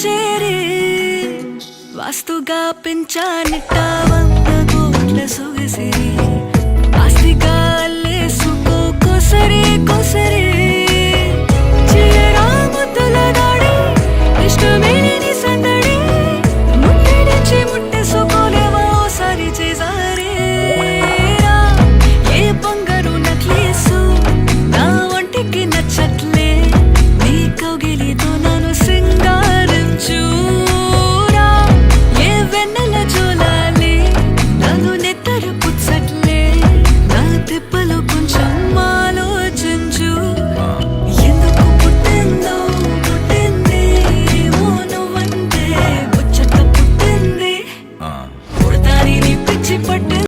చేరి వాస్తుగా పెంచానిట్ట 100 కోట్ల సొగసిరి ఆస్తిగా అల్లేసుకో కొసరి కొసరి చిల్లరా ముద్దుల దాడి ఇష్టమేని సందడి ముట్టడించి ముట్టేసుకోలేవా ఓసారి చేసారే ఏ బంగారు నక్లీసు నా ఒంటికి నచ్చట్లే నీ కౌగిలితో నన్ను సింగారించురా ఏ వెన్నెల జోలాలి నన్ను నెత్తరు పుచ్చ